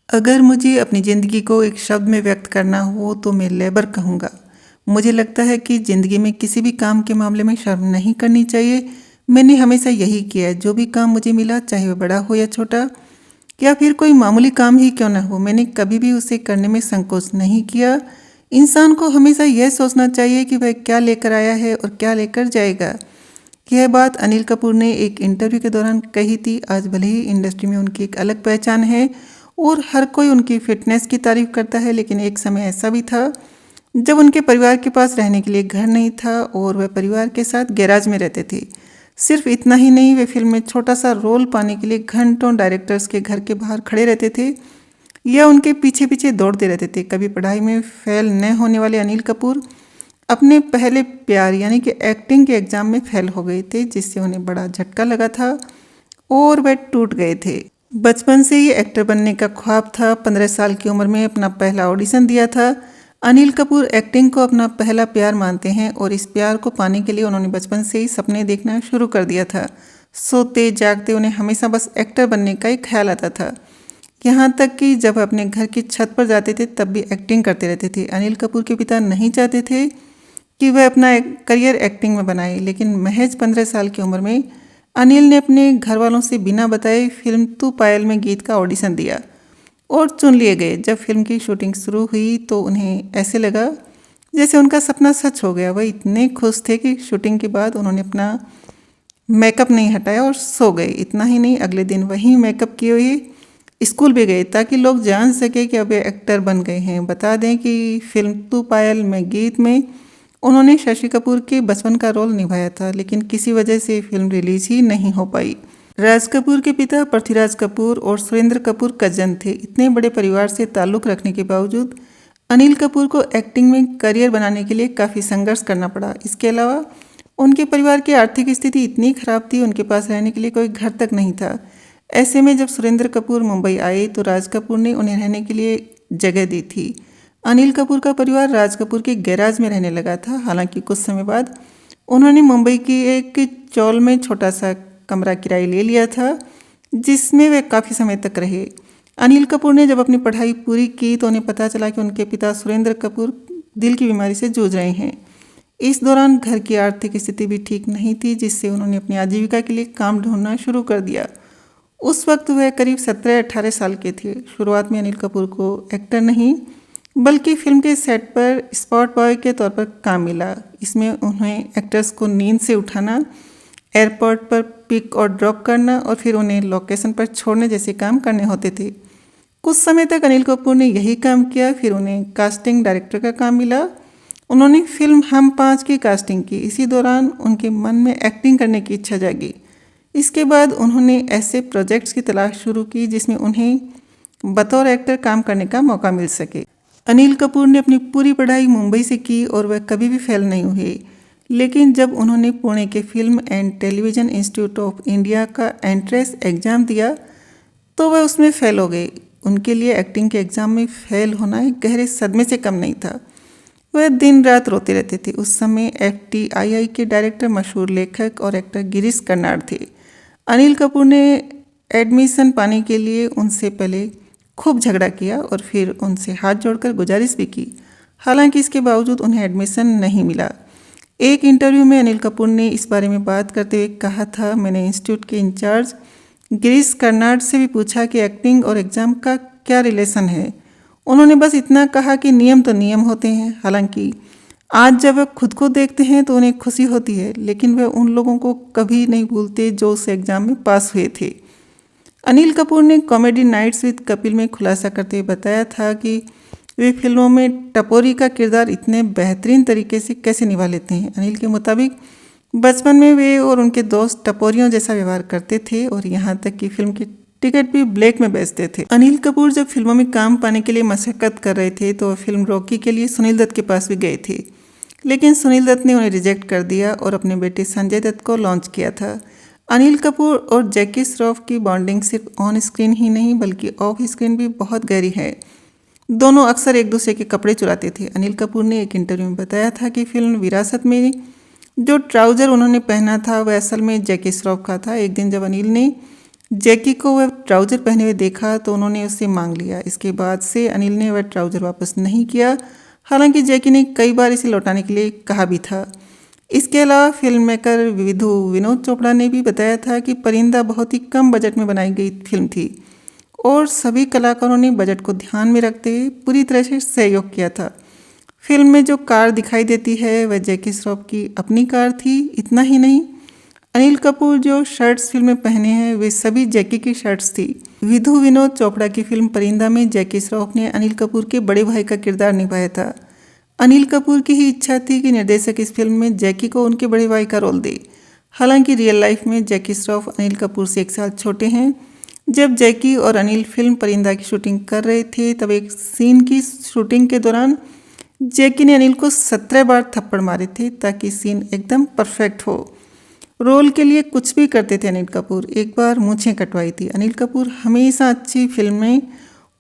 अगर मुझे अपनी ज़िंदगी को एक शब्द में व्यक्त करना हो तो मैं लेबर कहूँगा। मुझे लगता है कि ज़िंदगी में किसी भी काम के मामले में शर्म नहीं करनी चाहिए। मैंने हमेशा यही किया है, जो भी काम मुझे मिला, चाहे वह बड़ा हो या छोटा, या फिर कोई मामूली काम ही क्यों ना हो, मैंने कभी भी उसे करने में संकोच नहीं किया। इंसान को हमेशा यह सोचना चाहिए कि वह क्या लेकर आया है और क्या लेकर जाएगा। यह बात अनिल कपूर ने एक इंटरव्यू के दौरान कही थी। आज भले ही इंडस्ट्री में उनकी एक अलग पहचान है और हर कोई उनकी फिटनेस की तारीफ करता है, लेकिन एक समय ऐसा भी था जब उनके परिवार के पास रहने के लिए घर नहीं था और वह परिवार के साथ गैराज में रहते थे। सिर्फ इतना ही नहीं, वे फिल्म में छोटा सा रोल पाने के लिए घंटों डायरेक्टर्स के घर के बाहर खड़े रहते थे या उनके पीछे पीछे दौड़ते रहते थे। कभी पढ़ाई में फेल न होने वाले अनिल कपूर अपने पहले प्यार यानी कि एक्टिंग के एग्ज़ाम में फेल हो गए थे, जिससे उन्हें बड़ा झटका लगा था और वह टूट गए थे। बचपन से ही एक्टर बनने का ख्वाब था। 15 साल की उम्र में अपना पहला ऑडिशन दिया था। अनिल कपूर एक्टिंग को अपना पहला प्यार मानते हैं और इस प्यार को पाने के लिए उन्होंने बचपन से ही सपने देखना शुरू कर दिया था। सोते जागते उन्हें हमेशा बस एक्टर बनने का ही ख्याल आता था। यहाँ तक कि जब अपने घर की छत पर जाते थे तब भी एक्टिंग करते रहते थे। अनिल कपूर के पिता नहीं चाहते थे कि वह अपना करियर एक्टिंग में बनाए, लेकिन महज 15 साल की उम्र में अनिल ने अपने घर वालों से बिना बताए फिल्म तू पायल में गीत का ऑडिशन दिया और चुन लिए गए। जब फिल्म की शूटिंग शुरू हुई तो उन्हें ऐसे लगा जैसे उनका सपना सच हो गया। वह इतने खुश थे कि शूटिंग के बाद उन्होंने अपना मेकअप नहीं हटाया और सो गए। इतना ही नहीं, अगले दिन वही मेकअप किए हुए स्कूल भी गए ताकि लोग जान सके कि अब वे एक्टर बन गए हैं। बता दें कि फिल्म तू पायल में गीत में उन्होंने शशि कपूर के बचपन का रोल निभाया था, लेकिन किसी वजह से फिल्म रिलीज ही नहीं हो पाई। राज कपूर के पिता पृथ्वीराज कपूर और सुरेंद्र कपूर कजन थे। इतने बड़े परिवार से ताल्लुक़ रखने के बावजूद अनिल कपूर को एक्टिंग में करियर बनाने के लिए काफ़ी संघर्ष करना पड़ा। इसके अलावा उनके परिवार की आर्थिक स्थिति इतनी खराब थी, उनके पास रहने के लिए कोई घर तक नहीं था। ऐसे में जब सुरेंद्र कपूर मुंबई आए तो राज कपूर ने उन्हें रहने के लिए जगह दी थी। अनिल कपूर का परिवार राज कपूर के गैराज में रहने लगा था। हालांकि कुछ समय बाद उन्होंने मुंबई की एक चौल में छोटा सा कमरा किराए ले लिया था, जिसमें वे काफ़ी समय तक रहे। अनिल कपूर ने जब अपनी पढ़ाई पूरी की तो उन्हें पता चला कि उनके पिता सुरेंद्र कपूर दिल की बीमारी से जूझ रहे हैं। इस दौरान घर की आर्थिक स्थिति भी ठीक नहीं थी, जिससे उन्होंने अपनी आजीविका के लिए काम ढूंढना शुरू कर दिया। उस वक्त वह करीब 17-18 साल के थे। शुरुआत में अनिल कपूर को एक्टर नहीं बल्कि फिल्म के सेट पर स्पॉट बॉय के तौर पर काम मिला। इसमें उन्हें एक्टर्स को नींद से उठाना, एयरपोर्ट पर पिक और ड्रॉप करना और फिर उन्हें लोकेशन पर छोड़ने जैसे काम करने होते थे। कुछ समय तक अनिल कपूर ने यही काम किया। फिर उन्हें कास्टिंग डायरेक्टर का काम मिला। उन्होंने फिल्म हम 5 की कास्टिंग की। इसी दौरान उनके मन में एक्टिंग करने की इच्छा जागी। इसके बाद उन्होंने ऐसे प्रोजेक्ट्स की तलाश शुरू की जिसमें उन्हें बतौर एक्टर काम करने का मौका मिल सके। अनिल कपूर ने अपनी पूरी पढ़ाई मुंबई से की और वह कभी भी फेल नहीं हुए, लेकिन जब उन्होंने पुणे के film and television institute of India का एंट्रेंस एग्ज़ाम दिया तो वह उसमें फेल हो गए। उनके लिए एक्टिंग के एग्ज़ाम में फेल होना एक गहरे सदमे से कम नहीं था। वह दिन रात रोते रहते थे। उस समय FTII के डायरेक्टर मशहूर लेखक और एक्टर गिरीश कर्नाड थे। अनिल कपूर ने एडमिशन पाने के लिए उनसे पहले खूब झगड़ा किया और फिर उनसे हाथ जोड़कर गुजारिश भी की। हालांकि इसके बावजूद उन्हें एडमिशन नहीं मिला। एक इंटरव्यू में अनिल कपूर ने इस बारे में बात करते हुए कहा था, मैंने इंस्टीट्यूट के इंचार्ज गिरीश कर्नाड से भी पूछा कि एक्टिंग और एग्ज़ाम का क्या रिलेशन है। उन्होंने बस इतना कहा कि नियम तो नियम होते हैं। हालांकि आज जब वह खुद को देखते हैं तो उन्हें खुशी होती है, लेकिन वे उन लोगों को कभी नहीं भूलते जो उस एग्ज़ाम में पास हुए थे। अनिल कपूर ने कॉमेडी नाइट्स विद कपिल में खुलासा करते हुए बताया था कि वे फिल्मों में टपोरी का किरदार इतने बेहतरीन तरीके से कैसे निभा लेते हैं। अनिल के मुताबिक बचपन में वे और उनके दोस्त टपोरियों जैसा व्यवहार करते थे और यहाँ तक कि फिल्म की टिकट भी ब्लैक में बेचते थे। अनिल कपूर जब फिल्मों में काम पाने के लिए मशक्कत कर रहे थे तो वह फिल्म रॉकी के लिए सुनील दत्त के पास भी गए थे, लेकिन सुनील दत्त ने उन्हें रिजेक्ट कर दिया और अपने बेटे संजय दत्त को लॉन्च किया था। अनिल कपूर और जैकी श्रॉफ की बॉन्डिंग सिर्फ ऑन स्क्रीन ही नहीं बल्कि ऑफ स्क्रीन भी बहुत गहरी है। दोनों अक्सर एक दूसरे के कपड़े चुराते थे। अनिल कपूर ने एक इंटरव्यू में बताया था कि फिल्म विरासत में जो ट्राउज़र उन्होंने पहना था वह असल में जैकी श्रॉफ का था। एक दिन जब अनिल ने जैकी को वह ट्राउज़र पहने हुए देखा तो उन्होंने उससे मांग लिया। इसके बाद से अनिल ने वह ट्राउज़र वापस नहीं किया, हालांकि जैकी ने कई बार इसे लौटाने के लिए कहा भी था। इसके अलावा फिल्म मेकर विधु विनोद चोपड़ा ने भी बताया था कि परिंदा बहुत ही कम बजट में बनाई गई फिल्म थी और सभी कलाकारों ने बजट को ध्यान में रखते हुए पूरी तरह से सहयोग किया था। फिल्म में जो कार दिखाई देती है वह जैकी श्रॉफ की अपनी कार थी। इतना ही नहीं, अनिल कपूर जो शर्ट्स फिल्म में पहने हैं वे सभी जैकी की शर्ट्स थी। विधु विनोद चोपड़ा की फिल्म परिंदा में जैकी श्रॉफ ने अनिल कपूर के बड़े भाई का किरदार निभाया था। अनिल कपूर की ही इच्छा थी कि निर्देशक इस फिल्म में जैकी को उनके बड़े भाई का रोल दे। हालांकि रियल लाइफ में जैकी श्रॉफ अनिल कपूर से 1 साल छोटे हैं। जब जैकी और अनिल फिल्म परिंदा की शूटिंग कर रहे थे तब एक सीन की शूटिंग के दौरान जैकी ने अनिल को 17 बार थप्पड़ मारे थे ताकि सीन एकदम परफेक्ट हो। रोल के लिए कुछ भी करते थे अनिल कपूर। एक बार मूंछें कटवाई थी। अनिल कपूर हमेशा अच्छी फिल्में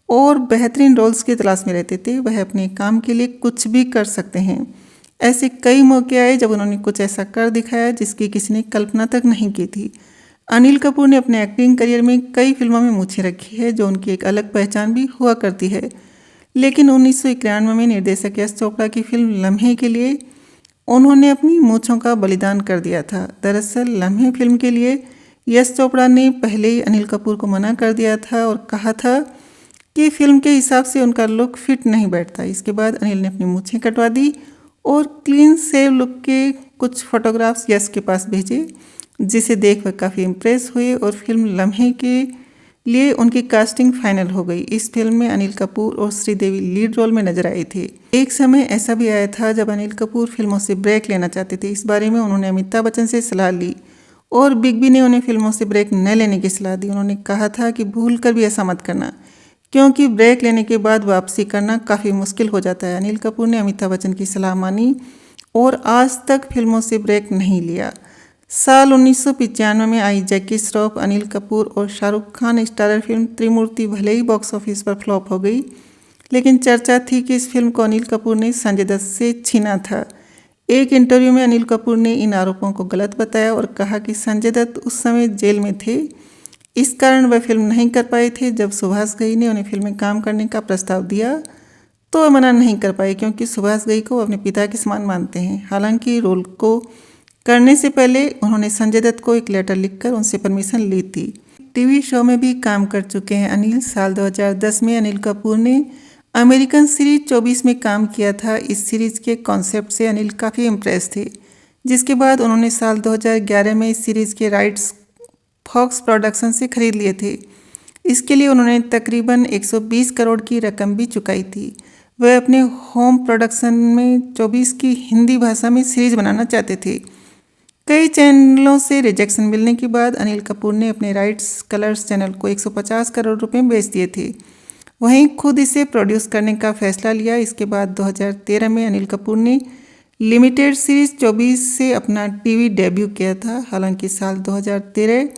और बेहतरीन रोल्स की तलाश में रहते थे। वह अपने काम के लिए कुछ भी कर सकते हैं। ऐसे कई मौके आए जब उन्होंने कुछ ऐसा कर दिखाया जिसकी किसी ने कल्पना तक नहीं की थी। अनिल कपूर ने अपने एक्टिंग करियर में कई फिल्मों में मूंछें रखी है जो उनकी एक अलग पहचान भी हुआ करती है। लेकिन 1991 में निर्देशक यश चोपड़ा की फिल्म लम्हे के लिए उन्होंने अपनी मूंछों का बलिदान कर दिया था। दरअसल लम्हे फिल्म के लिए यश चोपड़ा ने पहले ही अनिल कपूर को मना कर दिया था और कहा था कि फिल्म के हिसाब से उनका लुक फिट नहीं बैठता। इसके बाद अनिल ने अपनी मूंछें कटवा दी और क्लीन सेव लुक के कुछ फोटोग्राफ्स यश के पास भेजे, जिसे देख वह काफ़ी इम्प्रेस हुए और फिल्म लम्हे के लिए उनकी कास्टिंग फाइनल हो गई। इस फिल्म में अनिल कपूर और श्रीदेवी लीड रोल में नजर आए थे। एक समय ऐसा भी आया था जब अनिल कपूर फिल्मों से ब्रेक लेना चाहते थे। इस बारे में उन्होंने अमिताभ बच्चन से सलाह ली और बिग बी ने उन्हें फिल्मों से ब्रेक न लेने की सलाह दी। उन्होंने कहा था कि भूल कर भी ऐसा मत करना, क्योंकि ब्रेक लेने के बाद वापसी करना काफ़ी मुश्किल हो जाता है। अनिल कपूर ने अमिताभ बच्चन की सलाह मानी और आज तक फिल्मों से ब्रेक नहीं लिया। साल 1995 में आई जैकी श्रॉफ, अनिल कपूर और शाहरुख खान स्टारर फिल्म त्रिमूर्ति भले ही बॉक्स ऑफिस पर फ्लॉप हो गई, लेकिन चर्चा थी कि इस फिल्म को अनिल कपूर ने संजय दत्त से छीना था। एक इंटरव्यू में अनिल कपूर ने इन आरोपों को गलत बताया और कहा कि संजय दत्त उस समय जेल में थे, इस कारण वह फिल्म नहीं कर पाए थे। जब सुभाष घई ने उन्हें फिल्म में काम करने का प्रस्ताव दिया तो वह मना नहीं कर पाए, क्योंकि सुभाष घई को अपने पिता के समान मानते हैं। हालांकि रोल को करने से पहले उन्होंने संजय दत्त को एक लेटर लिखकर उनसे परमिशन ली थी। टीवी शो में भी काम कर चुके हैं अनिल। साल 2010 में अनिल कपूर ने अमेरिकन सीरीज 24 में काम किया था। इस सीरीज के कॉन्सेप्ट से अनिल काफ़ी इम्प्रेस थे, जिसके बाद उन्होंने साल 2011 में इस सीरीज के राइट्स फॉक्स प्रोडक्शन से खरीद लिए थे। इसके लिए उन्होंने तकरीबन 120 करोड़ की रकम भी चुकाई थी। वह अपने होम प्रोडक्शन में 24 की हिंदी भाषा में सीरीज बनाना चाहते थे। कई चैनलों से रिजेक्शन मिलने के बाद अनिल कपूर ने अपने राइट्स कलर्स चैनल को 150 करोड़ रुपए में बेच दिए थे। वहीं खुद इसे प्रोड्यूस करने का फैसला लिया। इसके बाद 2013 में अनिल कपूर ने लिमिटेड सीरीज 24 से अपना टीवी डेब्यू किया था। हालांकि साल 2013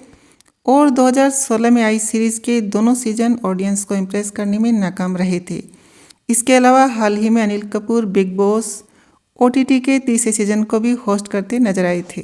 और 2016 में आई सीरीज के दोनों सीजन ऑडियंस को इम्प्रेस करने में नाकाम रहे थे। इसके अलावा हाल ही में Anil Kapoor big boss OTT के तीसरे सीजन को भी होस्ट करते नजर आए थे।